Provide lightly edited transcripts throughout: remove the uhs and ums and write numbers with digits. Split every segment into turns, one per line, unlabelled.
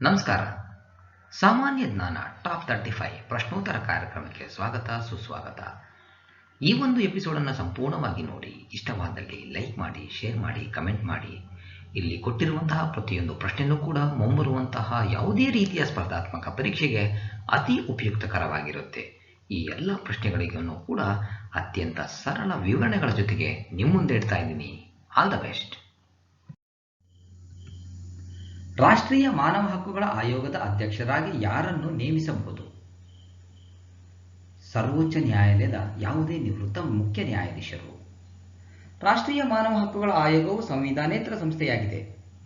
ನಮಸ್ಕಾರ. ಸಾಮಾನ್ಯ ಜ್ಞಾನ ಟಾಪ್ 35 ಪ್ರಶ್ನೋತ್ತರ ಕಾರ್ಯಕ್ರಮಕ್ಕೆ ಸ್ವಾಗತ ಸುಸ್ವಾಗತ. ಈ ಒಂದು ಎಪಿಸೋಡನ್ನು ಸಂಪೂರ್ಣವಾಗಿ ನೋಡಿ, ಇಷ್ಟವಾದಲ್ಲಿ ಲೈಕ್ ಮಾಡಿ, ಶೇರ್ ಮಾಡಿ, ಕಮೆಂಟ್ ಮಾಡಿ. ಇಲ್ಲಿ ಕೊಟ್ಟಿರುವಂತಹ ಪ್ರತಿಯೊಂದು ಪ್ರಶ್ನೆಯೂ ಕೂಡ ಮುಂಬರುವಂತಹ ಯಾವುದೇ ರೀತಿಯ ಸ್ಪರ್ಧಾತ್ಮಕ ಪರೀಕ್ಷೆಗೆ ಅತಿ ಉಪಯುಕ್ತಕರವಾಗಿರುತ್ತೆ. ಈ ಎಲ್ಲ ಪ್ರಶ್ನೆಗಳಿಗೂ ಕೂಡ ಅತ್ಯಂತ ಸರಳ ವಿವರಣೆಗಳ ಜೊತೆಗೆ ನಿಮ್ಮ ಮುಂದೆ ಇಡ್ತಾ ಇದ್ದೀನಿ. All the best. ರಾಷ್ಟ್ರೀಯ ಮಾನವ ಹಕ್ಕುಗಳ ಆಯೋಗದ ಅಧ್ಯಕ್ಷರಾಗಿ ಯಾರನ್ನು ನೇಮಿಸಬಹುದು? ಸರ್ವೋಚ್ಚ ನ್ಯಾಯಾಲಯದ ಯಾವುದೇ ನಿವೃತ್ತ ಮುಖ್ಯ ನ್ಯಾಯಾಧೀಶರು. ರಾಷ್ಟ್ರೀಯ ಮಾನವ ಹಕ್ಕುಗಳ ಆಯೋಗವು ಸಂವಿಧಾನೇತರ ಸಂಸ್ಥೆಯಾಗಿದೆ.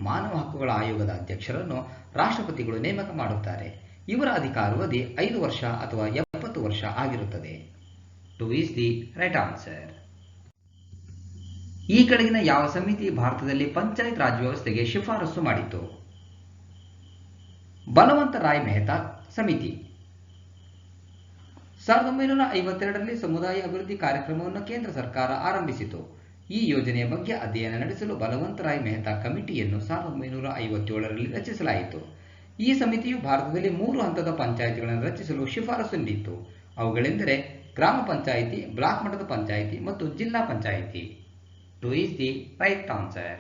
ಮಾನವ ಹಕ್ಕುಗಳ ಆಯೋಗದ ಅಧ್ಯಕ್ಷರನ್ನು ರಾಷ್ಟ್ರಪತಿಗಳು ನೇಮಕ ಮಾಡುತ್ತಾರೆ. ಇವರ ಅಧಿಕಾರಾವಧಿ 5 ವರ್ಷ ಅಥವಾ 70 ವರ್ಷ ಆಗಿರುತ್ತದೆ. 2 is the right answer. ಈ ಕೆಳಗಿನ ಯಾವ ಸಮಿತಿ ಭಾರತದಲ್ಲಿ ಪಂಚಾಯತ್ ರಾಜ್ ವ್ಯವಸ್ಥೆಗೆ ಶಿಫಾರಸು ಮಾಡಿತು? ಬಲವಂತ ರಾಯ್ ಮೆಹ್ತಾ ಸಮಿತಿ. 1952ರಲ್ಲಿ ಸಮುದಾಯ ಅಭಿವೃದ್ಧಿ ಕಾರ್ಯಕ್ರಮವನ್ನು ಕೇಂದ್ರ ಸರ್ಕಾರ ಆರಂಭಿಸಿತು. ಈ ಯೋಜನೆಯ ಬಗ್ಗೆ ಅಧ್ಯಯನ ನಡೆಸಲು ಬಲವಂತ ರಾಯ್ ಮೆಹ್ತಾ ಕಮಿಟಿಯನ್ನು 1957ರಲ್ಲಿ ರಚಿಸಲಾಯಿತು. ಈ ಸಮಿತಿಯು ಭಾರತದಲ್ಲಿ 3 ಹಂತದ ಪಂಚಾಯಿತಿಗಳನ್ನು ರಚಿಸಲು ಶಿಫಾರಸು ನೀಡಿತು. ಅವುಗಳೆಂದರೆ ಗ್ರಾಮ ಪಂಚಾಯಿತಿ, ಬ್ಲಾಕ್ ಮಟ್ಟದ ಪಂಚಾಯಿತಿ ಮತ್ತು ಜಿಲ್ಲಾ panchayat. 2 is the right answer.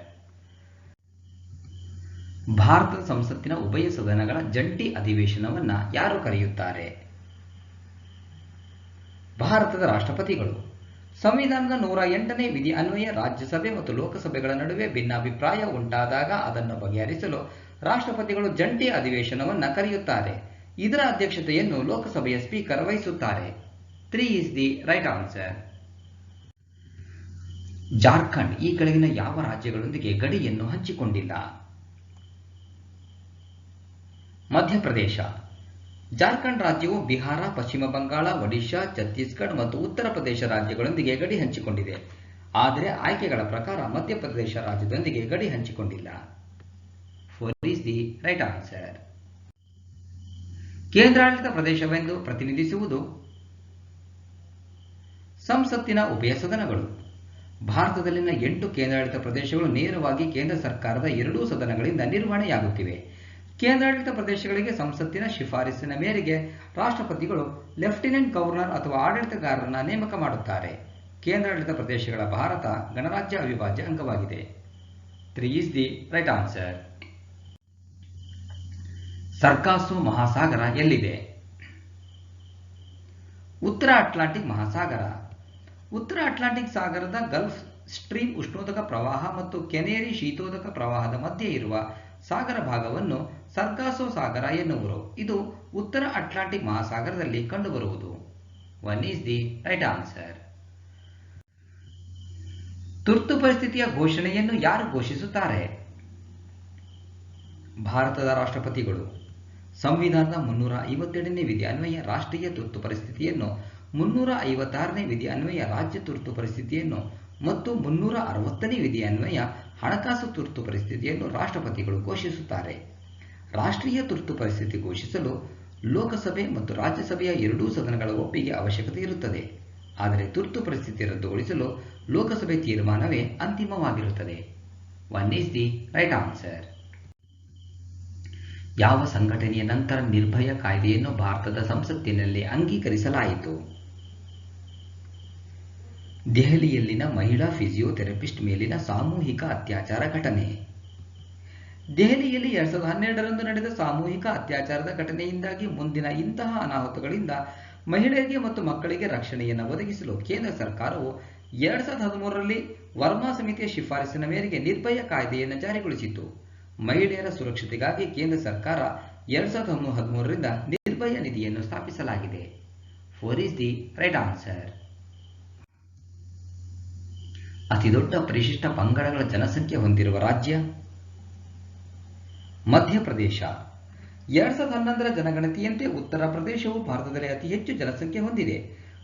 ಭಾರತದ ಸಂಸತ್ತಿನ ಉಭಯ ಸದನಗಳ ಜಂಟಿ ಅಧಿವೇಶನವನ್ನು ಯಾರು ಕರೆಯುತ್ತಾರೆ? ಭಾರತದ ರಾಷ್ಟ್ರಪತಿಗಳು. ಸಂವಿಧಾನದ 108ನೇ ವಿಧಿ ಅನ್ವಯ ರಾಜ್ಯಸಭೆ ಮತ್ತು ಲೋಕಸಭೆಗಳ ನಡುವೆ ಭಿನ್ನಾಭಿಪ್ರಾಯ ಉಂಟಾದಾಗ ಅದನ್ನು ಬಗೆಹರಿಸಲು ರಾಷ್ಟ್ರಪತಿಗಳು ಜಂಟಿ ಅಧಿವೇಶನವನ್ನು ಕರೆಯುತ್ತಾರೆ. ಇದರ ಅಧ್ಯಕ್ಷತೆಯನ್ನು ಲೋಕಸಭೆಯ ಸ್ಪೀಕರ್ ವಹಿಸುತ್ತಾರೆ. 3 is the right answer. Jharkhand ಈ ಕೆಳಗಿನ ಯಾವ ರಾಜ್ಯಗಳೊಂದಿಗೆ ಗಡಿಯನ್ನು ಹಂಚಿಕೊಂಡಿಲ್ಲ? ಮಧ್ಯಪ್ರದೇಶ. ಜಾರ್ಖಂಡ್ ರಾಜ್ಯವು ಬಿಹಾರ, ಪಶ್ಚಿಮ ಬಂಗಾಳ, ಒಡಿಶಾ, ಛತ್ತೀಸ್ಗಢ ಮತ್ತು ಉತ್ತರ ಪ್ರದೇಶ ರಾಜ್ಯಗಳೊಂದಿಗೆ ಗಡಿ ಹಂಚಿಕೊಂಡಿದೆ. ಆದರೆ ಆಯ್ಕೆಗಳ ಪ್ರಕಾರ ಮಧ್ಯಪ್ರದೇಶ ರಾಜ್ಯದೊಂದಿಗೆ ಗಡಿ ಹಂಚಿಕೊಂಡಿಲ್ಲ. 4 is the right answer. ಕೇಂದ್ರಾಡಳಿತ ಪ್ರದೇಶವೆಂದು ಪ್ರತಿನಿಧಿಸುವುದು? ಸಂಸತ್ತಿನ ಉಭಯ ಸದನಗಳು. ಭಾರತದಲ್ಲಿನ 8 ಕೇಂದ್ರಾಡಳಿತ ಪ್ರದೇಶಗಳು ನೇರವಾಗಿ ಕೇಂದ್ರ ಸರ್ಕಾರದ 2 ಸದನಗಳಿಂದ ನಿರ್ವಹಣೆಯಾಗುತ್ತಿವೆ. ಕೇಂದ್ರಾಡಳಿತ ಪ್ರದೇಶಗಳಿಗೆ ಸಂಸತ್ತಿನ ಶಿಫಾರಸಿನ ಮೇರೆಗೆ ರಾಷ್ಟ್ರಪತಿಗಳು ಲೆಫ್ಟಿನೆಂಟ್ ಗವರ್ನರ್ ಅಥವಾ ಆಡಳಿತಗಾರರನ್ನು ನೇಮಕ ಮಾಡುತ್ತಾರೆ. ಕೇಂದ್ರಾಡಳಿತ ಪ್ರದೇಶಗಳ ಭಾರತ ಗಣರಾಜ್ಯ ಅವಿಭಾಜ್ಯ ಅಂಗವಾಗಿದೆ. 3 is the right answer. ಸರ್ಗಾಸೋ ಮಹಾಸಾಗರ ಎಲ್ಲಿದೆ? ಉತ್ತರ ಅಟ್ಲಾಂಟಿಕ್ ಮಹಾಸಾಗರ. ಉತ್ತರ ಅಟ್ಲಾಂಟಿಕ್ ಸಾಗರದ ಗಲ್ಫ್ ಸ್ಟ್ರೀಮ್ ಉಷ್ಣೋದಕ ಪ್ರವಾಹ ಮತ್ತು ಕೆನೇರಿ ಶೀತೋದಕ ಪ್ರವಾಹದ ಮಧ್ಯೆ ಇರುವ ಸಾಗರ ಭಾಗವನ್ನು ಸರ್ಗಾಸೋ ಸಾಗರ ಎನ್ನುವರು. ಇದು ಉತ್ತರ ಅಟ್ಲಾಂಟಿಕ್ ಮಹಾಸಾಗರದಲ್ಲಿ ಕಂಡುಬರುವುದು. 1 is the right answer. ತುರ್ತು ಪರಿಸ್ಥಿತಿಯ ಘೋಷಣೆಯನ್ನು ಯಾರು ಘೋಷಿಸುತ್ತಾರೆ? ಭಾರತದ ರಾಷ್ಟ್ರಪತಿಗಳು. ಸಂವಿಧಾನದ 352ನೇ ವಿಧಿ ಅನ್ವಯ ರಾಷ್ಟ್ರೀಯ ತುರ್ತು ಪರಿಸ್ಥಿತಿಯನ್ನು, 356ನೇ ವಿಧಿ ಅನ್ವಯ ರಾಜ್ಯ ತುರ್ತು ಪರಿಸ್ಥಿತಿಯನ್ನು ಮತ್ತು 360ನೇ ವಿಧಿ ಅನ್ವಯ ಹಣಕಾಸು ತುರ್ತು ಪರಿಸ್ಥಿತಿಯನ್ನು ರಾಷ್ಟ್ರಪತಿಗಳು ಘೋಷಿಸುತ್ತಾರೆ. ರಾಷ್ಟ್ರೀಯ ತುರ್ತು ಪರಿಸ್ಥಿತಿ ಘೋಷಿಸಲು ಲೋಕಸಭೆ ಮತ್ತು ರಾಜ್ಯಸಭೆಯ 2 ಸದನಗಳ ಒಪ್ಪಿಗೆ ಅವಶ್ಯಕತೆ ಇರುತ್ತದೆ. ಆದರೆ ತುರ್ತು ಪರಿಸ್ಥಿತಿ ರದ್ದುಗೊಳಿಸಲು ಲೋಕಸಭೆ ತೀರ್ಮಾನವೇ ಅಂತಿಮವಾಗಿರುತ್ತದೆ. 1 is the right answer. ಯಾವ ಸಂಘಟನೆಯ ನಂತರ ನಿರ್ಭಯ ಕಾಯ್ದೆಯನ್ನು ಭಾರತದ ಸಂಸತ್ತಿನಲ್ಲಿ ಅಂಗೀಕರಿಸಲಾಯಿತು? ದೆಹಲಿಯಲ್ಲಿನ ಮಹಿಳಾ ಫಿಸಿಯೋಥೆರಪಿಸ್ಟ್ ಮೇಲಿನ ಸಾಮೂಹಿಕ ಅತ್ಯಾಚಾರ ಘಟನೆ. ದೆಹಲಿಯಲ್ಲಿ 2012ರಂದು ನಡೆದ ಸಾಮೂಹಿಕ ಅತ್ಯಾಚಾರದ ಘಟನೆಯಿಂದಾಗಿ ಮುಂದಿನ ಇಂತಹ ಅನಾಹುತಗಳಿಂದ ಮಹಿಳೆಯರಿಗೆ ಮತ್ತು ಮಕ್ಕಳಿಗೆ ರಕ್ಷಣೆಯನ್ನು ಒದಗಿಸಲು ಕೇಂದ್ರ ಸರ್ಕಾರವು 2013ರಲ್ಲಿ ವರ್ಮಾ ಸಮಿತಿಯ ಶಿಫಾರಸಿನ ಮೇರೆಗೆ ನಿರ್ಭಯ ಕಾಯ್ದೆಯನ್ನು ಜಾರಿಗೊಳಿಸಿತು. ಮಹಿಳೆಯರ ಸುರಕ್ಷತೆಗಾಗಿ ಕೇಂದ್ರ ಸರ್ಕಾರ 2013ರಿಂದ ನಿರ್ಭಯ ನಿಧಿಯನ್ನು ಸ್ಥಾಪಿಸಲಾಗಿದೆ. 4 is the right answer. ಅತಿದೊಡ್ಡ ಪರಿಶಿಷ್ಟ ಪಂಗಡಗಳ ಜನಸಂಖ್ಯೆ ಹೊಂದಿರುವ ರಾಜ್ಯ? ಮಧ್ಯಪ್ರದೇಶ. 2011ರ ಜನಗಣತಿಯಂತೆ ಉತ್ತರ ಪ್ರದೇಶವು ಭಾರತದಲ್ಲಿ ಅತಿ ಹೆಚ್ಚು ಜನಸಂಖ್ಯೆ ಹೊಂದಿದೆ.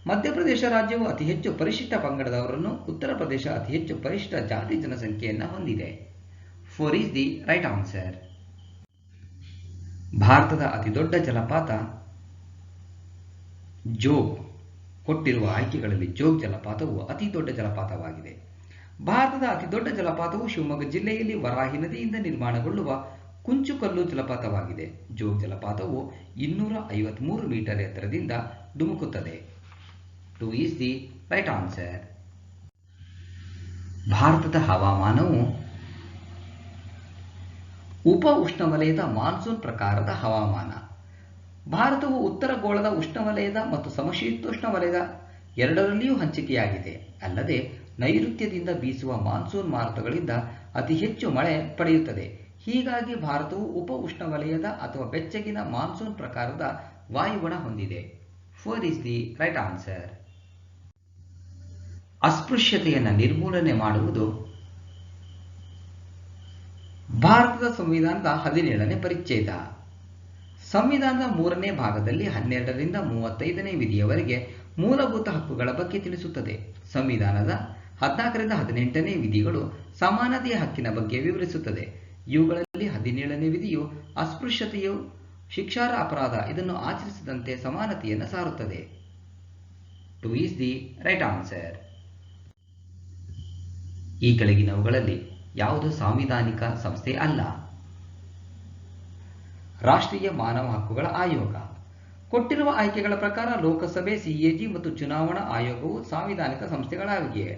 ಮಧ್ಯಪ್ರದೇಶ ರಾಜ್ಯವು ಅತಿ ಹೆಚ್ಚು ಪರಿಶಿಷ್ಟ ಪಂಗಡದವರನ್ನು, ಉತ್ತರ ಪ್ರದೇಶ ಅತಿ ಹೆಚ್ಚು ಪರಿಶಿಷ್ಟ ಜಾತಿ ಜನಸಂಖ್ಯೆಯನ್ನು ಹೊಂದಿದೆ. 4 is the right answer. ಭಾರತದ ಅತಿದೊಡ್ಡ ಜಲಪಾತ? ಜೋಗ್. ಕೊಟ್ಟಿರುವ ಆಯ್ಕೆಗಳಲ್ಲಿ ಜೋಗ್ ಜಲಪಾತವು ಅತಿ ದೊಡ್ಡ ಜಲಪಾತವಾಗಿದೆ. ಭಾರತದ ಅತಿದೊಡ್ಡ ಜಲಪಾತವು ಶಿವಮೊಗ್ಗ ಜಿಲ್ಲೆಯಲ್ಲಿ ವರಾಹಿ ನದಿಯಿಂದ ನಿರ್ಮಾಣಗೊಳ್ಳುವ ಕುಂಚುಕಲ್ಲು ಜಲಪಾತವಾಗಿದೆ. ಜೋಗ್ ಜಲಪಾತವು 253 ಮೀಟರ್ ಎತ್ತರದಿಂದ ಧುಮುಕುತ್ತದೆ. 2 ಈಸ್ ದಿ ರೈಟ್ ಆನ್ಸರ್. ಭಾರತದ ಹವಾಮಾನವು ಉಪ ಉಷ್ಣವಲಯದ ಮಾನ್ಸೂನ್ ಪ್ರಕಾರದ ಹವಾಮಾನ. ಭಾರತವು ಉತ್ತರ ಗೋಳದ ಉಷ್ಣವಲಯದ ಮತ್ತು ಸಮಶೀತೋಷ್ಣ ವಲಯದ ಎರಡರಲ್ಲಿಯೂ ಹಂಚಿಕೆಯಾಗಿದೆ. ಅಲ್ಲದೆ ನೈಋತ್ಯದಿಂದ ಬೀಸುವ ಮಾನ್ಸೂನ್ ಮಾರುತಗಳಿಂದ ಅತಿ ಹೆಚ್ಚು ಮಳೆ ಪಡೆಯುತ್ತದೆ. ಹೀಗಾಗಿ ಭಾರತವು ಉಪ ಉಷ್ಣವಲಯದ ಅಥವಾ ಬೆಚ್ಚಗಿನ ಮಾನ್ಸೂನ್ ಪ್ರಕಾರದ ವಾಯುಗುಣ ಹೊಂದಿದೆ. 4 ಈಸ್ ದಿ ರೈಟ್ ಆನ್ಸರ್. ಅಸ್ಪೃಶ್ಯತೆಯನ್ನು ನಿರ್ಮೂಲನೆ ಮಾಡುವುದು ಭಾರತದ ಸಂವಿಧಾನದ 17ನೇ ಪರಿಚ್ಛೇದ. ಸಂವಿಧಾನದ 3ನೇ ಭಾಗದಲ್ಲಿ 12ರಿಂದ 35ನೇ ವಿಧಿಯವರೆಗೆ ಮೂಲಭೂತ ಹಕ್ಕುಗಳ ಬಗ್ಗೆ ತಿಳಿಸುತ್ತದೆ. ಸಂವಿಧಾನದ 14ರಿಂದ 18ನೇ ವಿಧಿಗಳು ಸಮಾನತೆಯ ಹಕ್ಕಿನ ಬಗ್ಗೆ ವಿವರಿಸುತ್ತದೆ. ಇವುಗಳಲ್ಲಿ 17ನೇ ವಿಧಿಯು ಅಸ್ಪೃಶ್ಯತೆಯು ಶಿಕ್ಷಾರ್ಹ ಅಪರಾಧ, ಇದನ್ನು ಆಚರಿಸದಂತೆ ಸಮಾನತೆಯನ್ನು ಸಾರುತ್ತದೆ. 2 ಈಸ್ ದಿ ರೈಟ್ ಆನ್ಸರ್. ಈ ಕೆಳಗಿನವುಗಳಲ್ಲಿ ಯಾವುದು ಸಾಂವಿಧಾನಿಕ ಸಂಸ್ಥೆ ಅಲ್ಲ? ರಾಷ್ಟ್ರೀಯ ಮಾನವ ಹಕ್ಕುಗಳ ಆಯೋಗ. ಕೊಟ್ಟಿರುವ ಆಯ್ಕೆಗಳ ಪ್ರಕಾರ ಲೋಕಸಭೆ, ಸಿಎಜಿ ಮತ್ತು ಚುನಾವಣಾ ಆಯೋಗವು ಸಾಂವಿಧಾನಿಕ ಸಂಸ್ಥೆಗಳಾಗಿವೆ.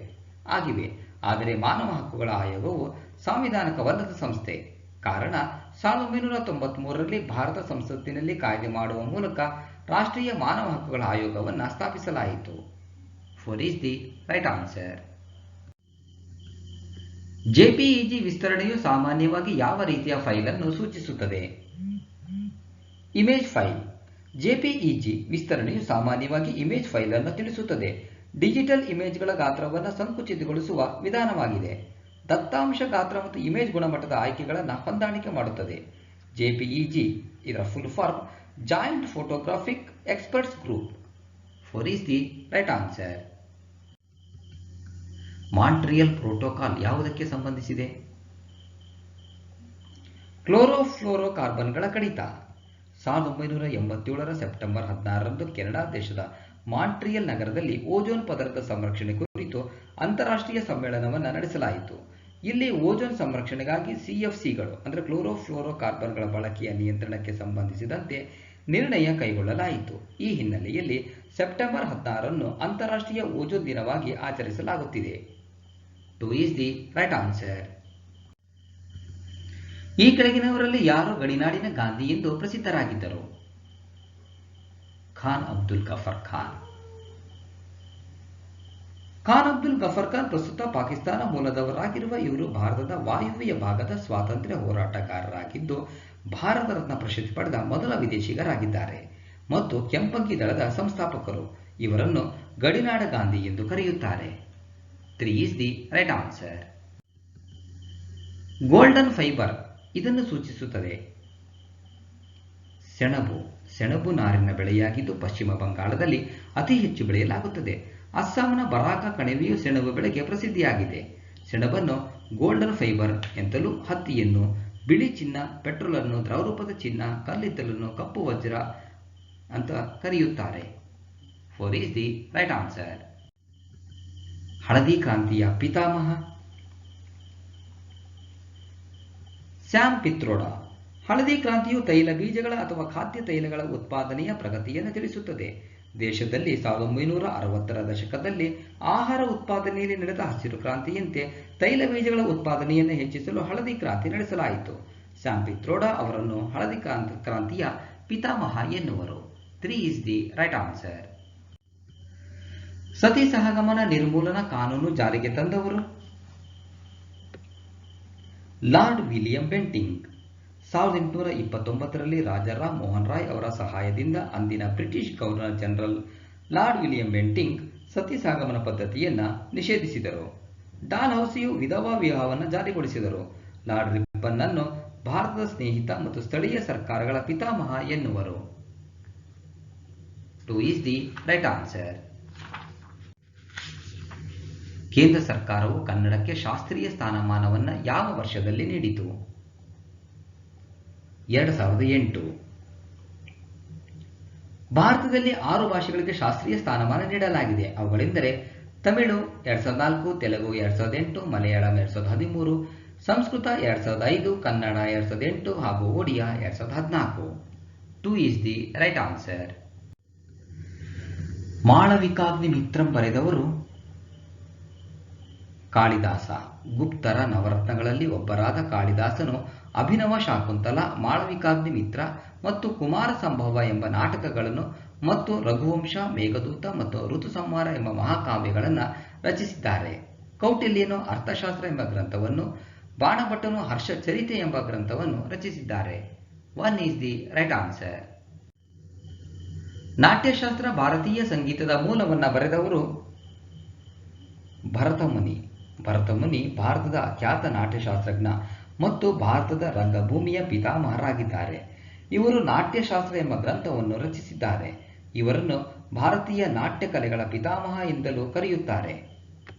ಆದರೆ ಮಾನವ ಹಕ್ಕುಗಳ ಆಯೋಗವು ಸಾಂವಿಧಾನಿಕವಲ್ಲದ ಸಂಸ್ಥೆ. ಕಾರಣ 1993ರಲ್ಲಿ ಭಾರತ ಸಂಸತ್ತಿನಲ್ಲಿ ಕಾಯ್ದೆ ಮಾಡುವ ಮೂಲಕ ರಾಷ್ಟ್ರೀಯ ಮಾನವ ಹಕ್ಕುಗಳ ಆಯೋಗವನ್ನು ಸ್ಥಾಪಿಸಲಾಯಿತು. 4 is the right answer. JPEG ವಿಸ್ತರಣೆಯು ಸಾಮಾನ್ಯವಾಗಿ ಯಾವ ರೀತಿಯ ಫೈಲ್ ಅನ್ನು ಸೂಚಿಸುತ್ತದೆ? Image file. ಜೆಪಿಇಜಿ ವಿಸ್ತರಣೆಯು ಸಾಮಾನ್ಯವಾಗಿ ಇಮೇಜ್ ಫೈಲ್ ಅನ್ನು ತಿಳಿಸುತ್ತದೆ. ಡಿಜಿಟಲ್ ಇಮೇಜ್ಗಳ ಗಾತ್ರವನ್ನು ಸಂಕುಚಿತಗೊಳಿಸುವ ವಿಧಾನವಾಗಿದೆ. ದತ್ತಾಂಶ ಗಾತ್ರ ಮತ್ತು ಇಮೇಜ್ ಗುಣಮಟ್ಟದ ಆಯ್ಕೆಗಳನ್ನು ಹೊಂದಾಣಿಕೆ ಮಾಡುತ್ತದೆ. ಜೆಪಿಇಜಿ ಇದರ full form joint photographic experts group. 4 is the right answer. Montreal protocol ಯಾವುದಕ್ಕೆ ಸಂಬಂಧಿಸಿದೆ? ಕ್ಲೋರೋಫ್ಲೋರೋಕಾರ್ಬನ್ಗಳ ಕಡಿತ. 1987ರ ಸೆಪ್ಟೆಂಬರ್ 16ರಂದು ಕೆನಡಾ ದೇಶದ ಮಾಂಟ್ರಿಯಲ್ ನಗರದಲ್ಲಿ ಓಜೋನ್ ಪದರದ ಸಂರಕ್ಷಣೆ ಕುರಿತು ಅಂತಾರಾಷ್ಟ್ರೀಯ ಸಮ್ಮೇಳನವನ್ನು ನಡೆಸಲಾಯಿತು. ಇಲ್ಲಿ ಓಜೋನ್ ಸಂರಕ್ಷಣೆಗಾಗಿ ಸಿಎಫ್ಸಿಗಳು ಅಂದರೆ ಕ್ಲೋರೋಫ್ಲೋರೋಕಾರ್ಬನ್ಗಳ ಬಳಕೆಯ ನಿಯಂತ್ರಣಕ್ಕೆ ಸಂಬಂಧಿಸಿದಂತೆ ನಿರ್ಣಯ ಕೈಗೊಳ್ಳಲಾಯಿತು. ಈ ಹಿನ್ನೆಲೆಯಲ್ಲಿ ಸೆಪ್ಟೆಂಬರ್ 16ನ್ನು ಅಂತಾರಾಷ್ಟ್ರೀಯ ಓಜೋನ್ ದಿನವಾಗಿ ಆಚರಿಸಲಾಗುತ್ತಿದೆ. 2 ಈಸ್ ದಿ ರೈಟ್ ಆನ್ಸರ್. ಈ ಕೆಳಗಿನವರಲ್ಲಿ ಯಾರು ಗಡಿನಾಡಿನ ಗಾಂಧಿ ಎಂದು ಪ್ರಸಿದ್ಧರಾಗಿದ್ದರು? ಖಾನ್ ಅಬ್ದುಲ್ ಗಫರ್ ಖಾನ್. ಖಾನ್ ಅಬ್ದುಲ್ ಗಫರ್ ಖಾನ್ ಪ್ರಸ್ತುತ ಪಾಕಿಸ್ತಾನ ಮೂಲದವರಾಗಿರುವ ಇವರು ಭಾರತದ ವಾಯುವ್ಯ ಭಾಗದ ಸ್ವಾತಂತ್ರ್ಯ ಹೋರಾಟಗಾರರಾಗಿದ್ದು ಭಾರತ ರತ್ನ ಪ್ರಶಸ್ತಿ ಪಡೆದ ಮೊದಲ ವಿದೇಶಿಗರಾಗಿದ್ದಾರೆ ಮತ್ತು ಕೆಂಪಂಗಿ ದಳದ ಸಂಸ್ಥಾಪಕರು. ಇವರನ್ನು ಗಡಿನಾಡ ಗಾಂಧಿ ಎಂದು ಕರೆಯುತ್ತಾರೆ. 3 is the right answer. Golden fibre ಇದನ್ನು ಸೂಚಿಸುತ್ತದೆ. ಸೆಣಬು. ಸೆಣಬು ನಾರಿನ ಬೆಳೆಯಾಗಿದ್ದು ಪಶ್ಚಿಮ ಬಂಗಾಳದಲ್ಲಿ ಅತಿ ಹೆಚ್ಚು ಬೆಳೆಯಲಾಗುತ್ತದೆ. ಅಸ್ಸಾಂನ ಬರಾಕ ಕಣಿವೆಯು ಸೆಣಬು ಬೆಳೆಗೆ ಪ್ರಸಿದ್ಧಿಯಾಗಿದೆ. ಸೆಣಬನ್ನು ಗೋಲ್ಡನ್ ಫೈಬರ್ ಎಂತಲೂ, ಹತ್ತಿಯನ್ನು ಬಿಳಿ ಚಿನ್ನ, ಪೆಟ್ರೋಲನ್ನು ದ್ರವರೂಪದ ಚಿನ್ನ, ಕಲ್ಲಿದ್ದಲನ್ನು ಕಪ್ಪು ವಜ್ರ ಅಂತ ಕರೆಯುತ್ತಾರೆ. 4 ಈಸ್ ದಿ ರೈಟ್ ಆನ್ಸರ್. ಹಳದಿ ಕ್ರಾಂತಿಯ ಪಿತಾಮಹ? ಸ್ಯಾಮ್ ಪಿತ್ರೋಡಾ. ಹಳದಿ ಕ್ರಾಂತಿಯು ತೈಲ ಬೀಜಗಳ ಅಥವಾ ಖಾದ್ಯ ತೈಲಗಳ ಉತ್ಪಾದನೆಯ ಪ್ರಗತಿಯನ್ನು ತಿಳಿಸುತ್ತದೆ. ದೇಶದಲ್ಲಿ 1960ರ ದಶಕದಲ್ಲಿ ಆಹಾರ ಉತ್ಪಾದನೆಯಲ್ಲಿ ನಡೆದ ಹಸಿರು ಕ್ರಾಂತಿಯಂತೆ ತೈಲ ಬೀಜಗಳ ಉತ್ಪಾದನೆಯನ್ನು ಹೆಚ್ಚಿಸಲು ಹಳದಿ ಕ್ರಾಂತಿ ನಡೆಸಲಾಯಿತು. ಸ್ಯಾಮ್ ಪಿತ್ರೋಡಾ ಅವರನ್ನು ಹಳದಿ ಕ್ರಾಂತಿಯ ಪಿತಾಮಹ ಎನ್ನುವರು. 3 ಈಸ್ ದಿ ರೈಟ್ ಆನ್ಸರ್. ಸತಿ ಸಹಗಮನ ನಿರ್ಮೂಲನಾ ಕಾನೂನು ಜಾರಿಗೆ ತಂದವರು? Lord William Bentinck. 1829ರಲ್ಲಿ ರಾಜಾ ರಾಮ್ ಮೋಹನ್ ರಾಯ್ ಅವರ ಸಹಾಯದಿಂದ ಅಂದಿನ British governor general Lord William Bentinck sati ಸಹಗಮನ ಪದ್ಧತಿಯನ್ನು ನಿಷೇಧಿಸಿದರು. ಡಾಲ್ ಹೌಸಿಯು ವಿಧವಾ ವಿವಾಹವನ್ನು ಜಾರಿಗೊಳಿಸಿದರು. ಲಾರ್ಡ್ ರಿಪ್ಪನ್ ಅನ್ನು ಭಾರತದ ಸ್ನೇಹಿತ ಮತ್ತು ಸ್ಥಳೀಯ ಸರ್ಕಾರಗಳ ಪಿತಾಮಹ ಎನ್ನುವರು. 2 ಈಸ್ ದಿ ರೈಟ್ ಆನ್ಸರ್. ಕೇಂದ್ರ ಸರ್ಕಾರವು ಕನ್ನಡಕ್ಕೆ ಶಾಸ್ತ್ರೀಯ ಸ್ಥಾನಮಾನವನ್ನು ಯಾವ ವರ್ಷದಲ್ಲಿ ನೀಡಿತು? 2008. ಭಾರತದಲ್ಲಿ 6 ಭಾಷೆಗಳಿಗೆ ಶಾಸ್ತ್ರೀಯ ಸ್ಥಾನಮಾನ ನೀಡಲಾಗಿದೆ. ಅವುಗಳೆಂದರೆ ತಮಿಳು 2004, ತೆಲುಗು 2008, ಮಲಯಾಳಂ 2013, ಸಂಸ್ಕೃತ 2005, ಕನ್ನಡ 2008 ಹಾಗೂ Odia 2014. 2 is the right answer. Malavikagnimitram ಬರೆದವರು ಕಾಳಿದಾಸ. ಗುಪ್ತರ ನವರತ್ನಗಳಲ್ಲಿ ಒಬ್ಬರಾದ ಕಾಳಿದಾಸನು ಅಭಿನವ ಶಾಕುಂತಲ, ಮಾಳವಿಕಾಗ್ನಿಮಿತ್ರ ಮತ್ತು ಕುಮಾರ ಸಂಭವ ಎಂಬ ನಾಟಕಗಳನ್ನು ಮತ್ತು ರಘುವಂಶ, ಮೇಘದೂತ ಮತ್ತು ಋತುಸಂಹಾರ ಎಂಬ ಮಹಾಕಾವ್ಯಗಳನ್ನು ರಚಿಸಿದ್ದಾರೆ. ಕೌಟಿಲ್ಯನು ಅರ್ಥಶಾಸ್ತ್ರ ಎಂಬ ಗ್ರಂಥವನ್ನು, ಬಾಣಭಟ್ಟನು ಹರ್ಷಚರಿತೆ ಎಂಬ ಗ್ರಂಥವನ್ನು ರಚಿಸಿದ್ದಾರೆ. 1 is the right answer. Natyashastra ಭಾರತೀಯ ಸಂಗೀತದ ಮೂಲವನ್ನು ಬರೆದವರು ಭರತಮುನಿ. ಭರತಮುನಿ ಭಾರತದ ಖ್ಯಾತ ನಾಟ್ಯಶಾಸ್ತ್ರಜ್ಞ ಮತ್ತು ಭಾರತದ ರಂಗಭೂಮಿಯ ಪಿತಾಮಹರಾಗಿದ್ದಾರೆ. ಇವರು ನಾಟ್ಯಶಾಸ್ತ್ರ ಎಂಬ ಗ್ರಂಥವನ್ನು ರಚಿಸಿದ್ದಾರೆ. ಇವರನ್ನು ಭಾರತೀಯ ನಾಟ್ಯ ಕಲೆಗಳ ಪಿತಾಮಹ ಎಂದಲೂ ಕರೆಯುತ್ತಾರೆ.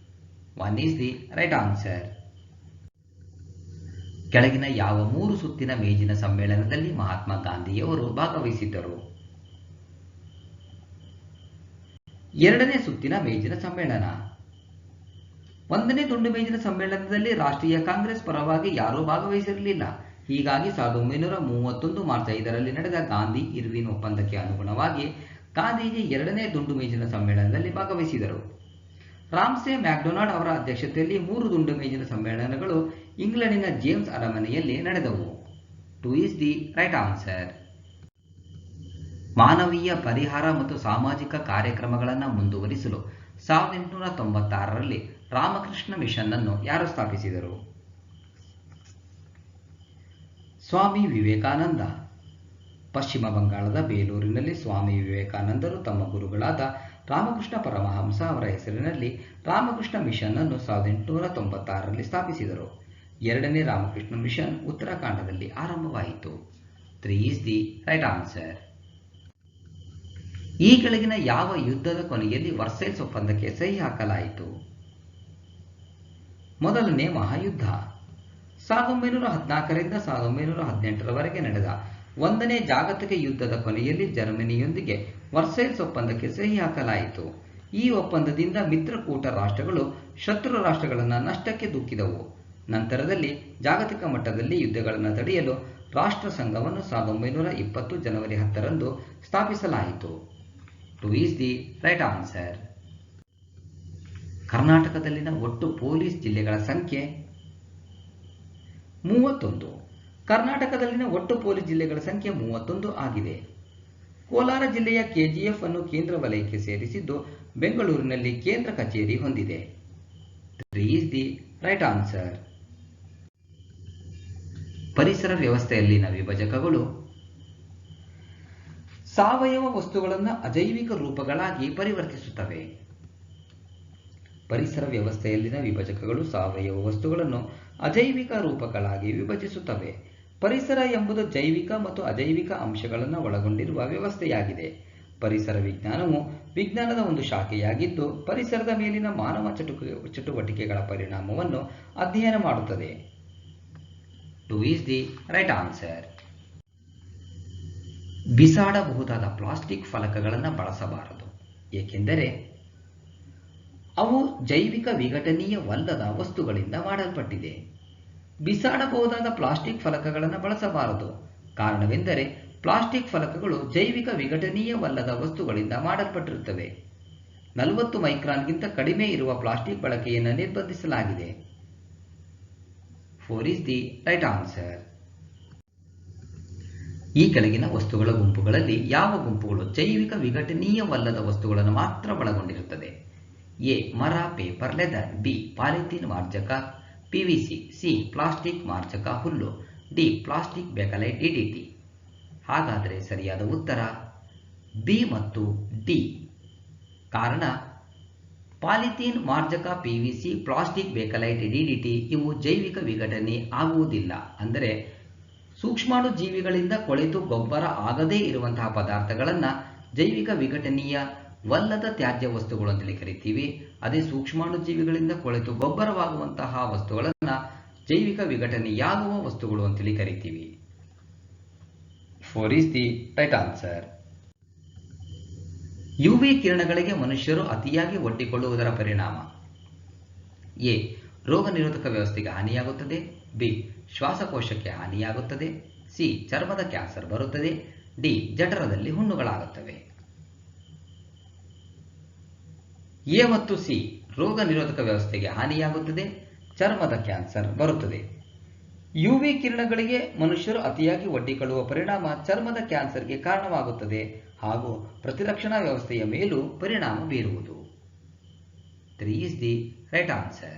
1 ಈಸ್ ದಿ ರೈಟ್ ಆನ್ಸರ್. ಕೆಳಗಿನ ಯಾವ 3 ಸುತ್ತಿನ ಮೇಜಿನ ಸಮ್ಮೇಳನದಲ್ಲಿ ಮಹಾತ್ಮ ಗಾಂಧಿಯವರು ಭಾಗವಹಿಸಿದ್ದರು? 2ನೇ ಸುತ್ತಿನ ಮೇಜಿನ ಸಮ್ಮೇಳನ. 1ನೇ ದುಂಡು ಮೇಜಿನ ಸಮ್ಮೇಳನದಲ್ಲಿ ರಾಷ್ಟ್ರೀಯ ಕಾಂಗ್ರೆಸ್ ಪರವಾಗಿ ಯಾರೂ ಭಾಗವಹಿಸಿರಲಿಲ್ಲ. ಹೀಗಾಗಿ 1931 ಮಾರ್ಚ್ 5ರಲ್ಲಿ ನಡೆದ ಗಾಂಧಿ ಇರ್ವಿನ್ ಒಪ್ಪಂದಕ್ಕೆ ಅನುಗುಣವಾಗಿ ಗಾಂಧೀಜಿ 2ನೇ ದುಂಡು ಮೇಜಿನ ಸಮ್ಮೇಳನದಲ್ಲಿ ಭಾಗವಹಿಸಿದರು. ರಾಮ್ಸೆ ಮ್ಯಾಕ್ಡೊನಾಲ್ಡ್ ಅವರ ಅಧ್ಯಕ್ಷತೆಯಲ್ಲಿ 3 ದುಂಡು ಮೇಜಿನ ಸಮ್ಮೇಳನಗಳು ಇಂಗ್ಲೆಂಡಿನ ಜೇಮ್ಸ್ ಅರಮನೆಯಲ್ಲಿ ನಡೆದವು. 2 ಈಸ್ ದಿ ರೈಟ್ ಆನ್ಸರ್. ಮಾನವೀಯ ಪರಿಹಾರ ಮತ್ತು ಸಾಮಾಜಿಕ ಕಾರ್ಯಕ್ರಮಗಳನ್ನು ಮುಂದುವರಿಸಲು 1896ರಲ್ಲಿ ರಾಮಕೃಷ್ಣ ಮಿಷನ್ ಅನ್ನು ಯಾರು ಸ್ಥಾಪಿಸಿದರು? ಸ್ವಾಮಿ ವಿವೇಕಾನಂದ. ಪಶ್ಚಿಮ ಬಂಗಾಳದ ಬೇಲೂರಿನಲ್ಲಿ ಸ್ವಾಮಿ ವಿವೇಕಾನಂದರು ತಮ್ಮ ಗುರುಗಳಾದ ರಾಮಕೃಷ್ಣ ಪರಮಹಂಸ ಅವರ ಹೆಸರಿನಲ್ಲಿ ರಾಮಕೃಷ್ಣ ಮಿಷನ್ ಅನ್ನು 1896ರಲ್ಲಿ ಸ್ಥಾಪಿಸಿದರು. 2ನೇ ರಾಮಕೃಷ್ಣ ಮಿಷನ್ ಉತ್ತರಾಖಂಡದಲ್ಲಿ ಆರಂಭವಾಯಿತು. 3 ಈಸ್ ದಿ ರೈಟ್ ಆನ್ಸರ್. ಈ ಕೆಳಗಿನ ಯಾವ ಯುದ್ಧದ ಕೊನೆಯಲ್ಲಿ ವರ್ಸೈಲ್ಸ್ ಒಪ್ಪಂದಕ್ಕೆ ಸಹಿ ಹಾಕಲಾಯಿತು? ಮೊದಲನೇ ಮಹಾಯುದ್ಧ. 1914ರಿಂದ 1918ರವರೆಗೆ ನಡೆದ 1ನೇ ಜಾಗತಿಕ ಯುದ್ಧದ ಕೊನೆಯಲ್ಲಿ ಜರ್ಮನಿಯೊಂದಿಗೆ ವರ್ಸೈಲ್ಸ್ ಒಪ್ಪಂದಕ್ಕೆ ಸಹಿ ಹಾಕಲಾಯಿತು. ಈ ಒಪ್ಪಂದದಿಂದ ಮಿತ್ರಕೂಟ ರಾಷ್ಟ್ರಗಳು ಶತ್ರು ರಾಷ್ಟ್ರಗಳನ್ನು ನಷ್ಟಕ್ಕೆ ದೂಕಿದವು. ನಂತರದಲ್ಲಿ ಜಾಗತಿಕ ಮಟ್ಟದಲ್ಲಿ ಯುದ್ಧಗಳನ್ನು ತಡೆಯಲು ರಾಷ್ಟ್ರ ಸಂಘವನ್ನು 1920 ಜನವರಿ 10ರಂದು ಸ್ಥಾಪಿಸಲಾಯಿತು. 2 ಈಸ್ ದಿ ರೈಟ್ ಆನ್ಸರ್. ಕರ್ನಾಟಕದಲ್ಲಿನ ಒಟ್ಟು ಪೊಲೀಸ್ ಜಿಲ್ಲೆಗಳ ಸಂಖ್ಯೆ 31. ಕರ್ನಾಟಕದಲ್ಲಿನ ಒಟ್ಟು ಪೊಲೀಸ್ ಜಿಲ್ಲೆಗಳ ಸಂಖ್ಯೆ 31 ಆಗಿದೆ. ಕೋಲಾರ ಜಿಲ್ಲೆಯ ಕೆಜಿಎಫ್ ಅನ್ನು ಕೇಂದ್ರ ವಲಯಕ್ಕೆ ಸೇರಿಸಿದ್ದು ಬೆಂಗಳೂರಿನಲ್ಲಿ ಕೇಂದ್ರ ಕಚೇರಿ ಹೊಂದಿದೆ. 3 ಈಸ್ ದಿ ರೈಟ್ ಆನ್ಸರ್. ಪರಿಸರ ವ್ಯವಸ್ಥೆಯಲ್ಲಿನ ವಿಭಜಕಗಳು ಸಾವಯವ ವಸ್ತುಗಳನ್ನು ಅಜೈವಿಕ ರೂಪಗಳಾಗಿ ಪರಿವರ್ತಿಸುತ್ತವೆ. ಪರಿಸರ ವ್ಯವಸ್ಥೆಯಲ್ಲಿನ ವಿಭಜಕಗಳು ಸಾವಯವ ವಸ್ತುಗಳನ್ನು ಅಜೈವಿಕ ರೂಪಗಳಾಗಿ ವಿಭಜಿಸುತ್ತವೆ. ಪರಿಸರ ಎಂಬುದು ಜೈವಿಕ ಮತ್ತು ಅಜೈವಿಕ ಅಂಶಗಳನ್ನು ಒಳಗೊಂಡಿರುವ ವ್ಯವಸ್ಥೆಯಾಗಿದೆ. ಪರಿಸರ ವಿಜ್ಞಾನವು ವಿಜ್ಞಾನದ ಒಂದು ಶಾಖೆಯಾಗಿದ್ದು ಪರಿಸರದ ಮೇಲಿನ ಮಾನವ ಚಟುವಟಿಕೆಗಳ ಪರಿಣಾಮವನ್ನು ಅಧ್ಯಯನ ಮಾಡುತ್ತದೆ. 2 ಈಸ್ ದಿ ರೈಟ್ ಆನ್ಸರ್. ಬಿಸಾಡಬಹುದಾದ ಪ್ಲಾಸ್ಟಿಕ್ ಫಲಕಗಳನ್ನು ಬಳಸಬಾರದು, ಏಕೆಂದರೆ ಅವು ಜೈವಿಕ ವಿಘಟನೀಯವಲ್ಲದ ವಸ್ತುಗಳಿಂದ ಮಾಡಲ್ಪಟ್ಟಿದೆ. ಬಿಸಾಡಬಹುದಾದ ಪ್ಲಾಸ್ಟಿಕ್ ಫಲಕಗಳನ್ನು ಬಳಸಬಾರದು. ಕಾರಣವೆಂದರೆ ಪ್ಲಾಸ್ಟಿಕ್ ಫಲಕಗಳು ಜೈವಿಕ ವಿಘಟನೀಯವಲ್ಲದ ವಸ್ತುಗಳಿಂದ ಮಾಡಲ್ಪಟ್ಟಿರುತ್ತವೆ. 40 ಮೈಕ್ರಾನ್ಗಿಂತ ಕಡಿಮೆ ಇರುವ ಪ್ಲಾಸ್ಟಿಕ್ ಬಳಕೆಯನ್ನು ನಿರ್ಬಂಧಿಸಲಾಗಿದೆ. 4 ಈಸ್ ದಿ ರೈಟ್ ಆನ್ಸರ್. ಈ ಕೆಳಗಿನ ವಸ್ತುಗಳ ಗುಂಪುಗಳಲ್ಲಿ ಯಾವ ಗುಂಪುಗಳು ಜೈವಿಕ ವಿಘಟನೀಯವಲ್ಲದ ವಸ್ತುಗಳನ್ನು ಮಾತ್ರ ಒಳಗೊಂಡಿರುತ್ತದೆ? ಎ ಮರ, ಪೇಪರ್, ಲೆದರ್. ಬಿ ಪಾಲಿಥೀನ್, ಮಾರ್ಜಕ, ಪಿವಿಸಿ. ಸಿ ಪ್ಲಾಸ್ಟಿಕ್, ಮಾರ್ಜಕ, ಹುಲ್ಲು. D plastic, bakelite, DDT. ಹಾಗಾದರೆ ಸರಿಯಾದ ಉತ್ತರ ಬಿ ಮತ್ತು ಡಿ. ಕಾರಣ ಪಾಲಿಥೀನ್, ಮಾರ್ಜಕ, ಪಿವಿಸಿ, ಪ್ಲಾಸ್ಟಿಕ್, ಬೇಕಲೈಟ್, ಡಿಡಿಟಿ ಇವು ಜೈವಿಕ ವಿಘಟನೆ ಆಗುವುದಿಲ್ಲ. ಅಂದರೆ ಸೂಕ್ಷ್ಮಾಣು ಜೀವಿಗಳಿಂದ ಕೊಳೆತು ಗೊಬ್ಬರ ಆಗದೇ ಇರುವಂತಹ ಪದಾರ್ಥಗಳನ್ನು ಜೈವಿಕ ವಿಘಟನೀಯವಲ್ಲದ ತ್ಯಾಜ್ಯ ವಸ್ತುಗಳು ಅಂತೇಳಿ ಕರಿತೀವಿ. ಅದೇ ಸೂಕ್ಷ್ಮಾಣು ಜೀವಿಗಳಿಂದ ಕೊಳೆತು ಗೊಬ್ಬರವಾಗುವಂತಹ ವಸ್ತುಗಳನ್ನು ಜೈವಿಕ ವಿಘಟನೆಯಾಗುವ ವಸ್ತುಗಳು ಅಂತೇಳಿ ಕರಿತೀವಿ. 4 is the right answer. UV ಕಿರಣಗಳಿಗೆ ಮನುಷ್ಯರು ಅತಿಯಾಗಿ ಒಡ್ಡಿಕೊಳ್ಳುವುದರ ಪರಿಣಾಮ: ಎ ರೋಗ ನಿರೋಧಕ ವ್ಯವಸ್ಥೆಗೆ ಹಾನಿಯಾಗುತ್ತದೆ. ಬಿ ಶ್ವಾಸಕೋಶಕ್ಕೆ ಹಾನಿಯಾಗುತ್ತದೆ, ಸಿ ಚರ್ಮದ ಕ್ಯಾನ್ಸರ್ ಬರುತ್ತದೆ, ಡಿ ಜಠರದಲ್ಲಿ ಹುಣ್ಣುಗಳಾಗುತ್ತವೆ. ಎ ಮತ್ತು ಸಿ ರೋಗ ನಿರೋಧಕ ವ್ಯವಸ್ಥೆಗೆ ಹಾನಿಯಾಗುತ್ತದೆ, ಚರ್ಮದ ಕ್ಯಾನ್ಸರ್ ಬರುತ್ತದೆ. ಯುವಿ ಕಿರಣಗಳಿಗೆ ಮನುಷ್ಯರು ಅತಿಯಾಗಿ ಒಡ್ಡಿಕೊಳ್ಳುವ ಪರಿಣಾಮ ಚರ್ಮದ ಕ್ಯಾನ್ಸರ್ಗೆ ಕಾರಣವಾಗುತ್ತದೆ ಹಾಗೂ ಪ್ರತಿರಕ್ಷಣಾ ವ್ಯವಸ್ಥೆಯ ಮೇಲೂ ಪರಿಣಾಮ ಬೀರುವುದು. 3 is the right answer.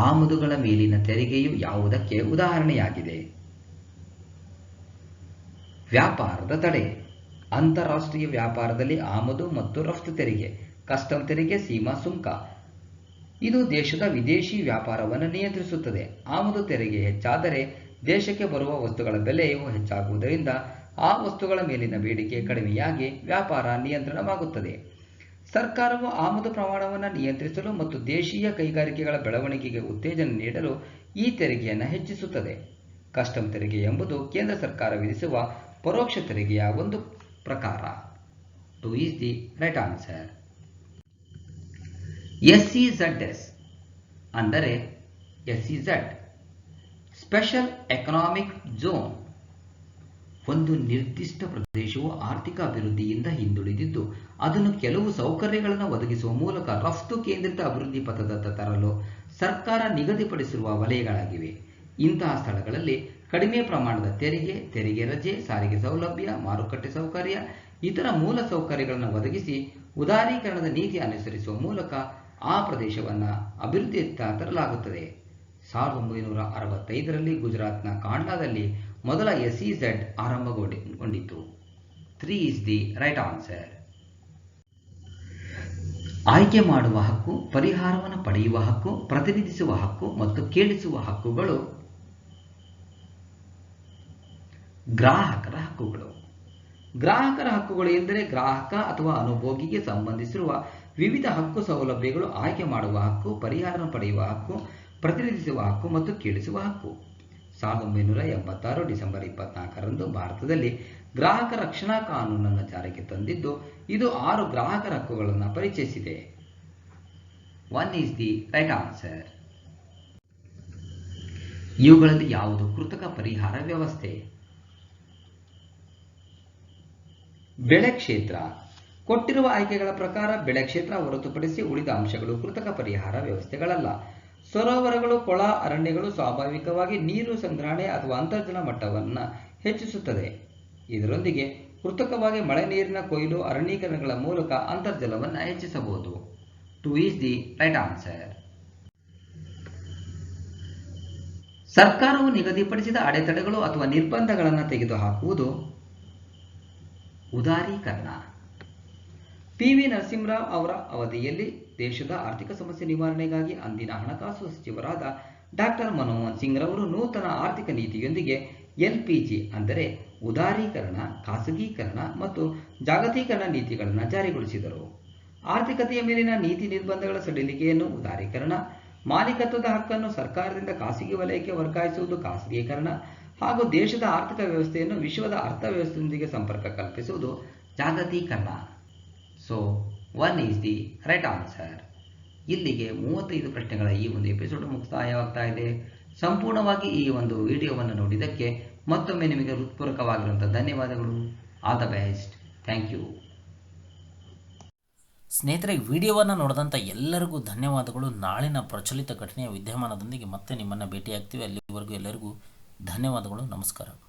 ಆಮದುಗಳ ಮೇಲಿನ ತೆರಿಗೆಯು ಯಾವುದಕ್ಕೆ ಉದಾಹರಣೆಯಾಗಿದೆ? ವ್ಯಾಪಾರದ ತಡೆ. ಅಂತಾರಾಷ್ಟ್ರೀಯ ವ್ಯಾಪಾರದಲ್ಲಿ ಆಮದು ಮತ್ತು ರಫ್ತು ತೆರಿಗೆ, ಕಸ್ಟಮ್ ತೆರಿಗೆ, ಸೀಮಾ ಸುಂಕ ಇದು ದೇಶದ ವಿದೇಶಿ ವ್ಯಾಪಾರವನ್ನು ನಿಯಂತ್ರಿಸುತ್ತದೆ. ಆಮದು ತೆರಿಗೆ ಹೆಚ್ಚಾದರೆ ದೇಶಕ್ಕೆ ಬರುವ ವಸ್ತುಗಳ ಬೆಲೆಯು ಹೆಚ್ಚಾಗುವುದರಿಂದ ಆ ವಸ್ತುಗಳ ಮೇಲಿನ ಬೇಡಿಕೆ ಕಡಿಮೆಯಾಗಿ ವ್ಯಾಪಾರ ನಿಯಂತ್ರಣವಾಗುತ್ತದೆ. ಸರ್ಕಾರವು ಆಮದು ಪ್ರಮಾಣವನ್ನು ನಿಯಂತ್ರಿಸಲು ಮತ್ತು ದೇಶೀಯ ಕೈಗಾರಿಕೆಗಳ ಬೆಳವಣಿಗೆಗೆ ಉತ್ತೇಜನ ನೀಡಲು ಈ ತೆರಿಗೆಯನ್ನು ಹೆಚ್ಚಿಸುತ್ತದೆ. ಕಸ್ಟಮ್ ತೆರಿಗೆ ಎಂಬುದು ಕೇಂದ್ರ ಸರ್ಕಾರ ವಿಧಿಸುವ ಪರೋಕ್ಷ ತೆರಿಗೆಯ ಒಂದು ಪ್ರಕಾರ. 2 is the right answer. SEZS ಅಂದರೆ SEZ ಸ್ಪೆಷಲ್ ಎಕನಾಮಿಕ್ ಝೋನ್. ಒಂದು ನಿರ್ದಿಷ್ಟ ಪ್ರದೇಶವು ಆರ್ಥಿಕ ಅಭಿವೃದ್ಧಿಯಿಂದ ಹಿಂದುಳಿದಿದ್ದು ಅದನ್ನು ಕೆಲವು ಸೌಕರ್ಯಗಳನ್ನು ಒದಗಿಸುವ ಮೂಲಕ ರಫ್ತು ಕೇಂದ್ರಿತ ಅಭಿವೃದ್ಧಿ ಪಥದತ್ತ ತರಲು ಸರ್ಕಾರ ನಿಗದಿಪಡಿಸಿರುವ ವಲಯಗಳಾಗಿವೆ. ಇಂತಹ ಸ್ಥಳಗಳಲ್ಲಿ ಕಡಿಮೆ ಪ್ರಮಾಣದ ತೆರಿಗೆ, ತೆರಿಗೆ ರಜೆ, ಸಾರಿಗೆ ಸೌಲಭ್ಯ, ಮಾರುಕಟ್ಟೆ ಸೌಕರ್ಯ, ಇತರ ಮೂಲ ಸೌಕರ್ಯಗಳನ್ನು ಒದಗಿಸಿ ಉದಾರೀಕರಣದ ನೀತಿ ಅನುಸರಿಸುವ ಮೂಲಕ ಆ ಪ್ರದೇಶವನ್ನು ಅಭಿವೃದ್ಧಿಯತ್ತ ತರಲಾಗುತ್ತದೆ. 1965ರಲ್ಲಿ ಗುಜರಾತ್ನ ಕಾಂಡ್ಲಾದಲ್ಲಿ ಮೊದಲ SEZ ಆರಂಭಗೊಂಡಿತು. 3 is the right answer. ಆಯ್ಕೆ ಮಾಡುವ ಹಕ್ಕು, ಪರಿಹಾರವನ್ನು ಪಡೆಯುವ ಹಕ್ಕು, ಪ್ರತಿನಿಧಿಸುವ ಹಕ್ಕು ಮತ್ತು ಕೇಳಿಸುವ ಹಕ್ಕುಗಳು ಗ್ರಾಹಕರ ಹಕ್ಕುಗಳು. ಗ್ರಾಹಕರ ಹಕ್ಕುಗಳು ಎಂದರೆ ಗ್ರಾಹಕ ಅಥವಾ ಅನುಭೋಗಿಗೆ ಸಂಬಂಧಿಸಿರುವ ವಿವಿಧ ಹಕ್ಕು ಸೌಲಭ್ಯಗಳು. ಆಯ್ಕೆ ಮಾಡುವ ಹಕ್ಕು, ಪರಿಹಾರ ಪಡೆಯುವ ಹಕ್ಕು, ಪ್ರತಿನಿಧಿಸುವ ಹಕ್ಕು ಮತ್ತು ಕೇಳಿಸುವ ಹಕ್ಕು. 1986 ಡಿಸೆಂಬರ್ 24ರಂದು ಭಾರತದಲ್ಲಿ ಗ್ರಾಹಕ ರಕ್ಷಣಾ ಕಾನೂನನ್ನು ಜಾರಿಗೆ ತಂದಿದ್ದು ಇದು 6 ಗ್ರಾಹಕರ ಹಕ್ಕುಗಳನ್ನು ಪರಿಚಯಿಸಿದೆ. 1 is the right answer. ಇವುಗಳಲ್ಲಿ ಯಾವುದು ಕೃತಕ ಪರಿಹಾರ ವ್ಯವಸ್ಥೆ? ಬೆಳೆ ಕ್ಷೇತ್ರ. ಕೊಟ್ಟಿರುವ ಆಯ್ಕೆಗಳ ಪ್ರಕಾರ ಬೆಳೆ ಕ್ಷೇತ್ರ ಹೊರತುಪಡಿಸಿ ಉಳಿದ ಅಂಶಗಳು ಕೃತಕ ಪರಿಹಾರ ವ್ಯವಸ್ಥೆಗಳಲ್ಲ. ಸರೋವರಗಳು, ಕೊಳ, ಅರಣ್ಯಗಳು ಸ್ವಾಭಾವಿಕವಾಗಿ ನೀರು ಸಂಗ್ರಹಣೆ ಅಥವಾ ಅಂತರ್ಜಲ ಮಟ್ಟವನ್ನು ಹೆಚ್ಚಿಸುತ್ತದೆ. ಇದರೊಂದಿಗೆ ಕೃತಕವಾಗಿ ಮಳೆ ನೀರಿನ ಕೊಯ್ಲು, ಅರಣ್ಯೀಕರಣಗಳ ಮೂಲಕ ಅಂತರ್ಜಲವನ್ನು ಹೆಚ್ಚಿಸಬಹುದು. 2 is the right answer. ಸರ್ಕಾರವು ನಿಗದಿಪಡಿಸಿದ ಅಡೆತಡೆಗಳು ಅಥವಾ ನಿರ್ಬಂಧಗಳನ್ನು ತೆಗೆದುಹಾಕುವುದು ಉದಾರೀಕರಣ. PV ನರಸಿಂಹರಾವ್ ಅವರ ಅವಧಿಯಲ್ಲಿ ದೇಶದ ಆರ್ಥಿಕ ಸಮಸ್ಯೆ ನಿವಾರಣೆಗಾಗಿ ಅಂದಿನ ಹಣಕಾಸು ಸಚಿವರಾದ ಡಾಕ್ಟರ್ ಮನಮೋಹನ್ ಸಿಂಗ್ ರವರು ನೂತನ ಆರ್ಥಿಕ ನೀತಿಯೊಂದಿಗೆ LPG ಅಂದರೆ ಉದಾರೀಕರಣ, ಖಾಸಗೀಕರಣ ಮತ್ತು ಜಾಗತೀಕರಣ ನೀತಿಗಳನ್ನು ಜಾರಿಗೊಳಿಸಿದರು. ಆರ್ಥಿಕತೆಯ ಮೇಲಿನ ನೀತಿ ನಿರ್ಬಂಧಗಳ ಸಡಿಲಿಕೆಯನ್ನು ಉದಾರೀಕರಣ, ಮಾಲೀಕತ್ವದ ಹಕ್ಕನ್ನು ಸರ್ಕಾರದಿಂದ ಖಾಸಗಿ ವಲಯಕ್ಕೆ ವರ್ಗಾಯಿಸುವುದು ಖಾಸಗೀಕರಣ ಹಾಗೂ ದೇಶದ ಆರ್ಥಿಕ ವ್ಯವಸ್ಥೆಯನ್ನು ವಿಶ್ವದ ಅರ್ಥವ್ಯವಸ್ಥೆಯೊಂದಿಗೆ ಸಂಪರ್ಕ ಕಲ್ಪಿಸುವುದು ಜಾಗತೀಕರಣ. So 1 is the right answer. ಇಲ್ಲಿಗೆ 35 ಪ್ರಶ್ನೆಗಳ ಈ ಒಂದು ಎಪಿಸೋಡ್ ಮುಕ್ತಾಯವಾಗ್ತಾ ಇದೆ. ಸಂಪೂರ್ಣವಾಗಿ ಈ ಒಂದು ವಿಡಿಯೋವನ್ನು ನೋಡಿದ್ದಕ್ಕೆ ಮತ್ತೊಮ್ಮೆ ನಿಮಗೆ ಹೃತ್ಪೂರ್ವಕವಾಗಿರುವಂಥ ಧನ್ಯವಾದಗಳು. All the best. Thank you.
ಸ್ನೇಹಿತರೆ, ವಿಡಿಯೋವನ್ನು ನೋಡಿದಂಥ ಎಲ್ಲರಿಗೂ ಧನ್ಯವಾದಗಳು. ನಾಳಿನ ಪ್ರಚಲಿತ ಘಟನೆಯ ವಿದ್ಯಮಾನದೊಂದಿಗೆ ಮತ್ತೆ ನಿಮ್ಮನ್ನು ಭೇಟಿಯಾಗ್ತೀವಿ. ಅಲ್ಲಿವರೆಗೂ ಎಲ್ಲರಿಗೂ ಧನ್ಯವಾದಗಳು. ನಮಸ್ಕಾರ.